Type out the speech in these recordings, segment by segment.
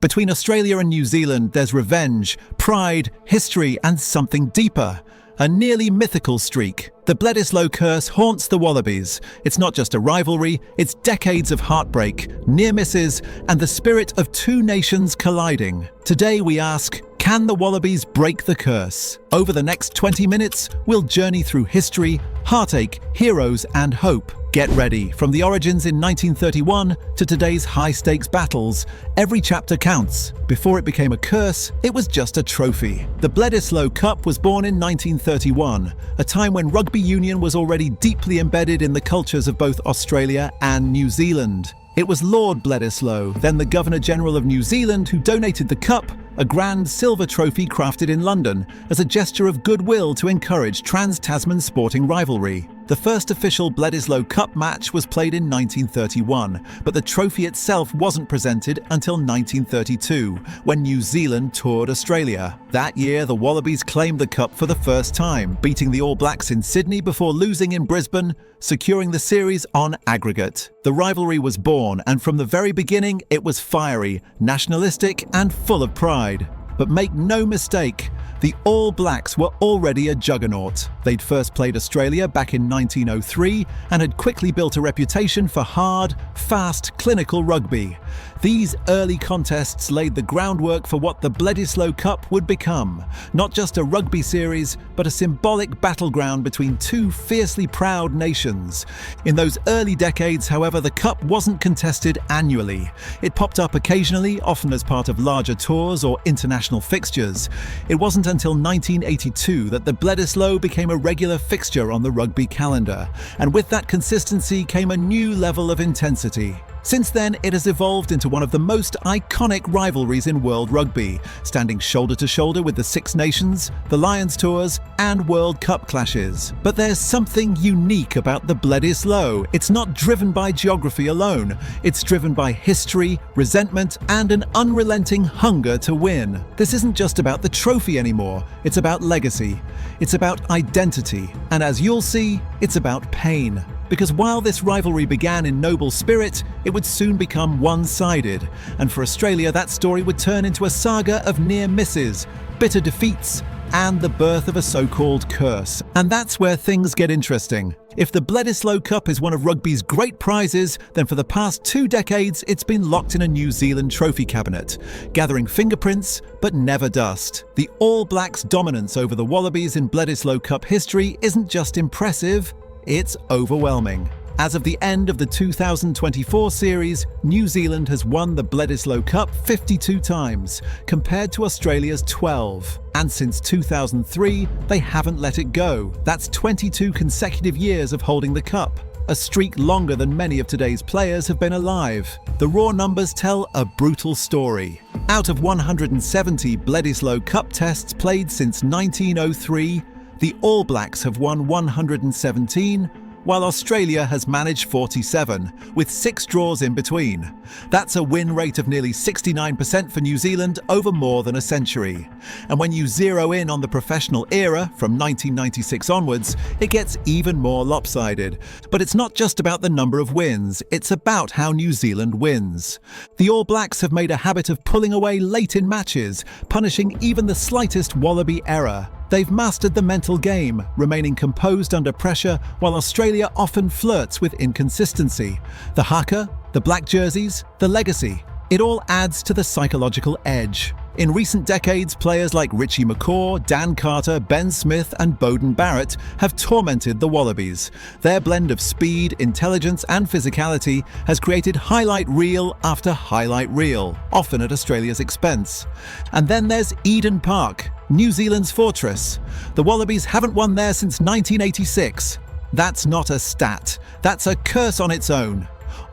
Between Australia and New Zealand, there's revenge, pride, history, and something deeper. A nearly mythical streak. The Bledisloe curse haunts the Wallabies. It's not just a rivalry, it's decades of heartbreak, near misses, and the spirit of two nations colliding. Today we ask, can the Wallabies break the curse? Over the next 20 minutes, we'll journey through history, heartache, heroes, and hope. Get ready. From the origins in 1931 to today's high-stakes battles, every chapter counts. Before it became a curse, it was just a trophy. The Bledisloe Cup was born in 1931, a time when rugby union was already deeply embedded in the cultures of both Australia and New Zealand. It was Lord Bledisloe, then the Governor-General of New Zealand, who donated the cup, a grand silver trophy crafted in London, as a gesture of goodwill to encourage trans-Tasman sporting rivalry. The first official Bledisloe Cup match was played in 1931, but the trophy itself wasn't presented until 1932, when New Zealand toured Australia. That year, the Wallabies claimed the cup for the first time, beating the All Blacks in Sydney before losing in Brisbane, securing the series on aggregate. The rivalry was born, and from the very beginning, it was fiery, nationalistic, and full of pride. But make no mistake, the All Blacks were already a juggernaut. They'd first played Australia back in 1903 and had quickly built a reputation for hard, fast, clinical rugby. These early contests laid the groundwork for what the Bledisloe Cup would become. Not just a rugby series, but a symbolic battleground between two fiercely proud nations. In those early decades, however, the Cup wasn't contested annually. It popped up occasionally, often as part of larger tours or international fixtures. It wasn't until 1982 that the Bledisloe became a regular fixture on the rugby calendar, and with that consistency came a new level of intensity. Since then, it has evolved into one of the most iconic rivalries in world rugby, standing shoulder to shoulder with the Six Nations, the Lions Tours, and World Cup clashes. But there's something unique about the Bledisloe. It's not driven by geography alone. It's driven by history, resentment, and an unrelenting hunger to win. This isn't just about the trophy anymore. It's about legacy. It's about identity. And as you'll see, it's about pain. Because while this rivalry began in noble spirit, it would soon become one-sided. And for Australia, that story would turn into a saga of near misses, bitter defeats, and the birth of a so-called curse. And that's where things get interesting. If the Bledisloe Cup is one of rugby's great prizes, then for the past 2 decades, it's been locked in a New Zealand trophy cabinet, gathering fingerprints, but never dust. The All Blacks' dominance over the Wallabies in Bledisloe Cup history isn't just impressive, it's overwhelming. As of the end of the 2024 series, New Zealand has won the Bledisloe Cup 52 times, compared to Australia's 12. And since 2003, they haven't let it go. That's 22 consecutive years of holding the cup, a streak longer than many of today's players have been alive. The raw numbers tell a brutal story. Out of 170 Bledisloe Cup tests played since 1903, the All Blacks have won 117, while Australia has managed 47, with 6 draws in between. That's a win rate of nearly 69% for New Zealand over more than a century. And when you zero in on the professional era, from 1996 onwards, it gets even more lopsided. But it's not just about the number of wins, it's about how New Zealand wins. The All Blacks have made a habit of pulling away late in matches, punishing even the slightest Wallaby error. They've mastered the mental game, remaining composed under pressure, while Australia often flirts with inconsistency. The haka, the black jerseys, the legacy. It all adds to the psychological edge. In recent decades, players like Richie McCaw, Dan Carter, Ben Smith, and Beauden Barrett have tormented the Wallabies. Their blend of speed, intelligence, and physicality has created highlight reel after highlight reel, often at Australia's expense. And then there's Eden Park, New Zealand's fortress. The Wallabies haven't won there since 1986. That's not a stat. That's a curse on its own.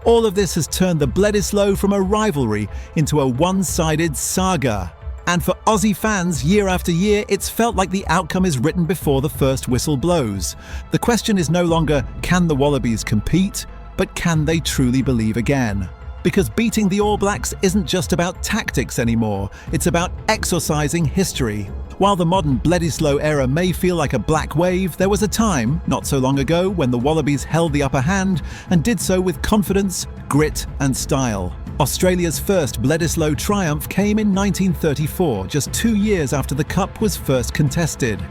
All of this has turned the Bledisloe from a rivalry into a one-sided saga. And for Aussie fans, year after year, it's felt like the outcome is written before the first whistle blows. The question is no longer, can the Wallabies compete, but can they truly believe again? Because beating the All Blacks isn't just about tactics anymore, it's about exorcising history. While the modern Bledisloe era may feel like a black wave, there was a time, not so long ago, when the Wallabies held the upper hand and did so with confidence, grit and style. Australia's first Bledisloe triumph came in 1934, just 2 years after the Cup was first contested.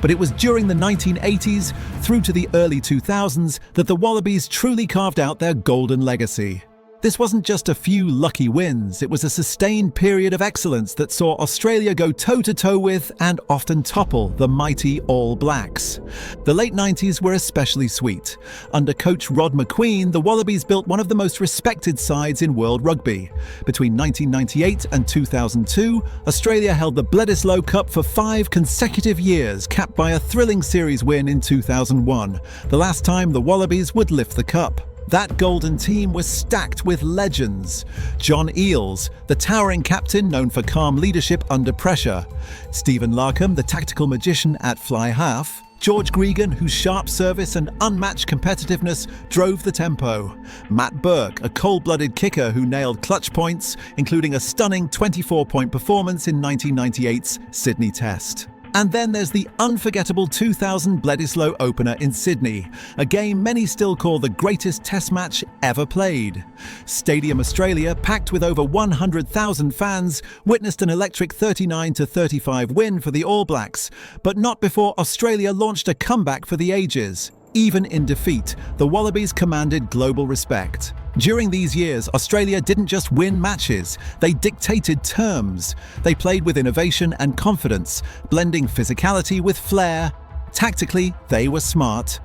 But it was during the 1980s through to the early 2000s that the Wallabies truly carved out their golden legacy. This wasn't just a few lucky wins, it was a sustained period of excellence that saw Australia go toe-to-toe with and often topple the mighty All Blacks. The late 90s were especially sweet. Under coach Rod McQueen, the Wallabies built one of the most respected sides in world rugby. Between 1998 and 2002, Australia held the Bledisloe Cup for 5 consecutive years, capped by a thrilling series win in 2001, the last time the Wallabies would lift the cup. That golden team was stacked with legends. John Eales, the towering captain known for calm leadership under pressure. Stephen Larkham, the tactical magician at fly half. George Gregan, whose sharp service and unmatched competitiveness drove the tempo. Matt Burke, a cold-blooded kicker who nailed clutch points, including a stunning 24-point performance in 1998's Sydney Test. And then there's the unforgettable 2000 Bledisloe opener in Sydney, a game many still call the greatest test match ever played. Stadium Australia, packed with over 100,000 fans, witnessed an electric 39-35 win for the All Blacks, but not before Australia launched a comeback for the ages. Even in defeat, the Wallabies commanded global respect. During these years, Australia didn't just win matches, they dictated terms. They played with innovation and confidence, blending physicality with flair. Tactically, they were smart.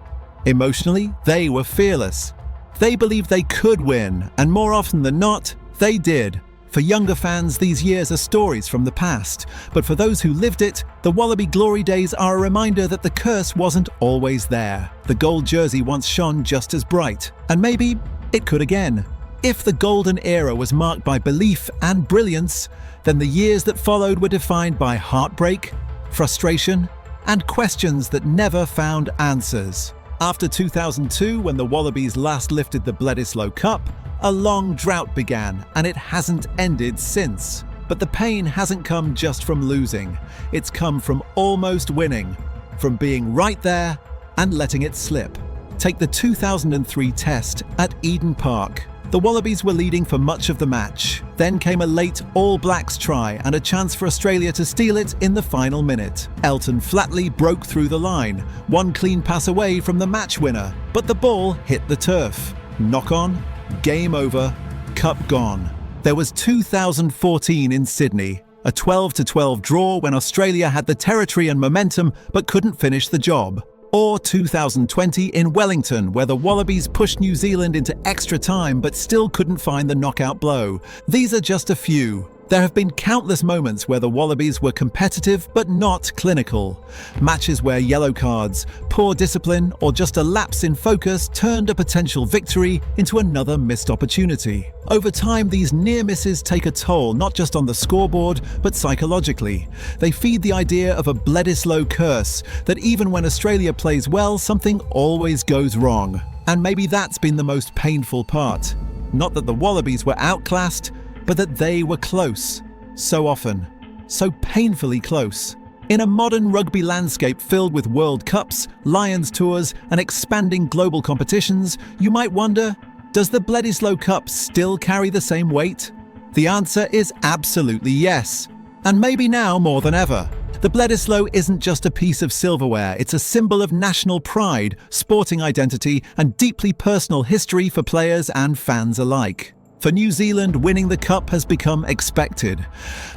Emotionally, they were fearless. They believed they could win, and more often than not, they did. For younger fans, these years are stories from the past, but for those who lived it, the Wallaby glory days are a reminder that the curse wasn't always there. The gold jersey once shone just as bright, and maybe it could again. If the golden era was marked by belief and brilliance, then the years that followed were defined by heartbreak, frustration, and questions that never found answers. After 2002, when the Wallabies last lifted the Bledisloe Cup, a long drought began, and it hasn't ended since. But the pain hasn't come just from losing. It's come from almost winning, from being right there and letting it slip. Take the 2003 Test at Eden Park. The Wallabies were leading for much of the match. Then came a late All Blacks try and a chance for Australia to steal it in the final minute. Elton Flatley broke through the line, one clean pass away from the match winner, but the ball hit the turf. Knock on, game over, cup gone. There was 2014 in Sydney, a 12-12 draw when Australia had the territory and momentum but couldn't finish the job. Or 2020 in Wellington, where the Wallabies pushed New Zealand into extra time but still couldn't find the knockout blow. These are just a few. There have been countless moments where the Wallabies were competitive but not clinical. Matches where yellow cards, poor discipline, or just a lapse in focus turned a potential victory into another missed opportunity. Over time, these near misses take a toll not just on the scoreboard, but psychologically. They feed the idea of a Bledisloe curse, that even when Australia plays well, something always goes wrong. And maybe that's been the most painful part. Not that the Wallabies were outclassed, but that they were close. So often. So painfully close. In a modern rugby landscape filled with World Cups, Lions tours, and expanding global competitions, you might wonder, does the Bledisloe Cup still carry the same weight? The answer is absolutely yes. And maybe now more than ever. The Bledisloe isn't just a piece of silverware, it's a symbol of national pride, sporting identity, and deeply personal history for players and fans alike. For New Zealand, winning the Cup has become expected,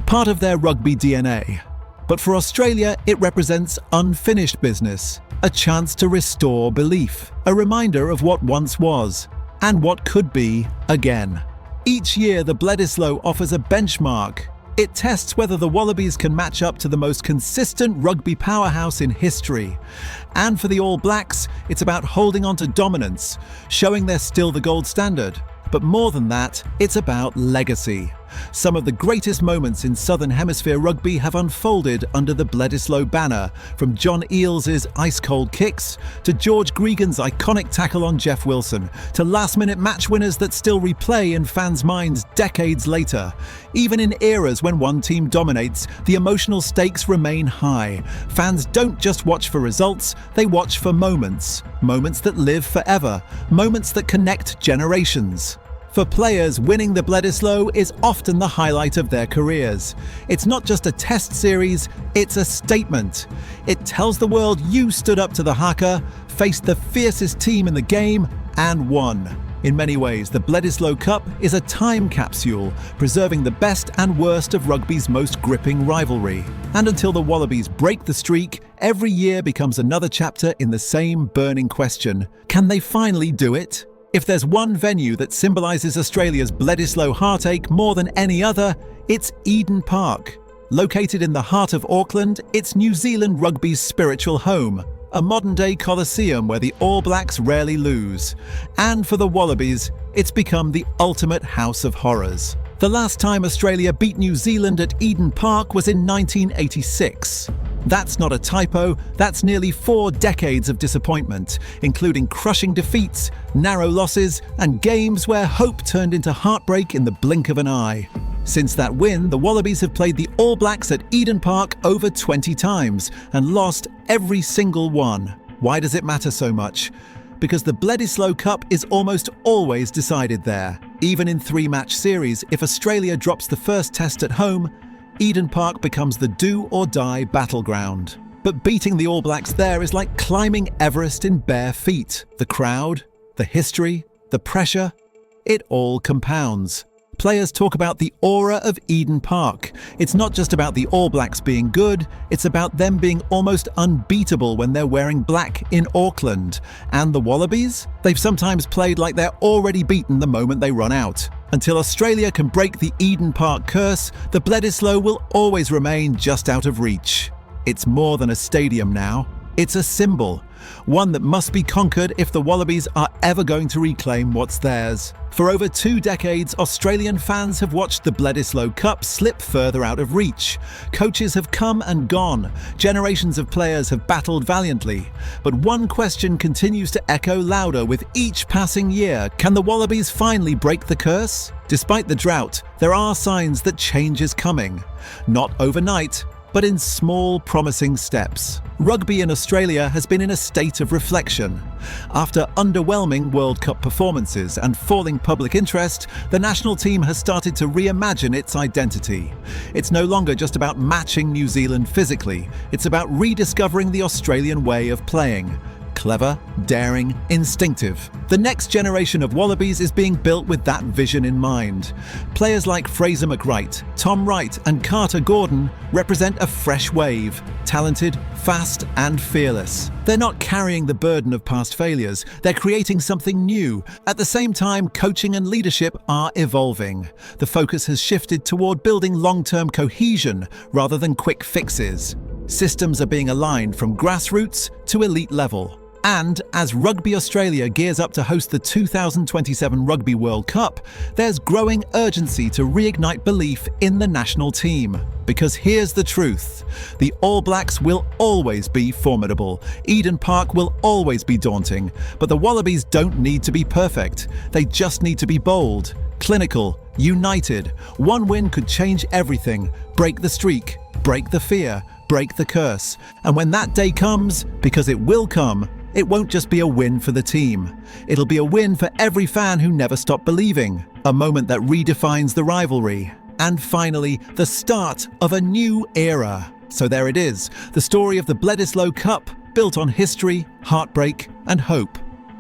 part of their rugby DNA. But for Australia, it represents unfinished business, a chance to restore belief, a reminder of what once was, and what could be again. Each year, the Bledisloe offers a benchmark. It tests whether the Wallabies can match up to the most consistent rugby powerhouse in history. And for the All Blacks, it's about holding on to dominance, showing they're still the gold standard. But more than that, it's about legacy. Some of the greatest moments in Southern Hemisphere rugby have unfolded under the Bledisloe banner, from John Eales' ice-cold kicks, to George Gregan's iconic tackle on Jeff Wilson, to last-minute match winners that still replay in fans' minds decades later. Even in eras when one team dominates, the emotional stakes remain high. Fans don't just watch for results, they watch for moments. Moments that live forever. Moments that connect generations. For players, winning the Bledisloe is often the highlight of their careers. It's not just a test series, it's a statement. It tells the world you stood up to the haka, faced the fiercest team in the game, and won. In many ways, the Bledisloe Cup is a time capsule, preserving the best and worst of rugby's most gripping rivalry. And until the Wallabies break the streak, every year becomes another chapter in the same burning question. Can they finally do it? If there's one venue that symbolises Australia's Bledisloe heartache more than any other, it's Eden Park. Located in the heart of Auckland, it's New Zealand rugby's spiritual home, a modern-day coliseum where the All Blacks rarely lose. And for the Wallabies, it's become the ultimate house of horrors. The last time Australia beat New Zealand at Eden Park was in 1986. That's not a typo, that's nearly 4 decades of disappointment, including crushing defeats, narrow losses, and games where hope turned into heartbreak in the blink of an eye. Since that win, the Wallabies have played the All Blacks at Eden Park over 20 times and lost every single one. Why does it matter so much? Because the Bledisloe Cup is almost always decided there. Even in 3-match series, if Australia drops the first test at home, Eden Park becomes the do-or-die battleground. But beating the All Blacks there is like climbing Everest in bare feet. The crowd, the history, the pressure, it all compounds. Players talk about the aura of Eden Park. It's not just about the All Blacks being good, it's about them being almost unbeatable when they're wearing black in Auckland. And the Wallabies? They've sometimes played like they're already beaten the moment they run out. Until Australia can break the Eden Park curse, the Bledisloe will always remain just out of reach. It's more than a stadium now. It's a symbol, one that must be conquered if the Wallabies are ever going to reclaim what's theirs. For over 2 decades, Australian fans have watched the Bledisloe Cup slip further out of reach. Coaches have come and gone. Generations of players have battled valiantly. But one question continues to echo louder with each passing year. Can the Wallabies finally break the curse? Despite the drought, there are signs that change is coming. Not overnight, but in small, promising steps. Rugby in Australia has been in a state of reflection. After underwhelming World Cup performances and falling public interest, the national team has started to reimagine its identity. It's no longer just about matching New Zealand physically, it's about rediscovering the Australian way of playing. Clever, daring, instinctive. The next generation of Wallabies is being built with that vision in mind. Players like Fraser McReight, Tom Wright and Carter Gordon represent a fresh wave, talented, fast and fearless. They're not carrying the burden of past failures, they're creating something new. At the same time, coaching and leadership are evolving. The focus has shifted toward building long-term cohesion rather than quick fixes. Systems are being aligned from grassroots to elite level. And as Rugby Australia gears up to host the 2027 Rugby World Cup, there's growing urgency to reignite belief in the national team. Because here's the truth. The All Blacks will always be formidable. Eden Park will always be daunting. But the Wallabies don't need to be perfect. They just need to be bold, clinical, united. One win could change everything. Break the streak, break the fear, break the curse. And when that day comes, because it will come, it won't just be a win for the team. It'll be a win for every fan who never stopped believing. A moment that redefines the rivalry. And finally, the start of a new era. So there it is, the story of the Bledisloe Cup, built on history, heartbreak, and hope.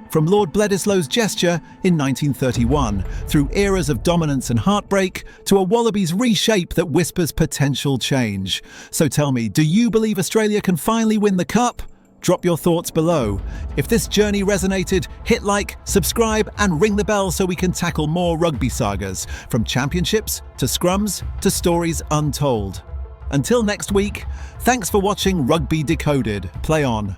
From Lord Bledisloe's gesture in 1931, through eras of dominance and heartbreak, to a Wallabies reshape that whispers potential change. So tell me, do you believe Australia can finally win the Cup? Drop your thoughts below. If this journey resonated, hit like, subscribe and ring the bell so we can tackle more rugby sagas, from championships to scrums to stories untold. Until next week, thanks for watching Rugby Decoded. Play on.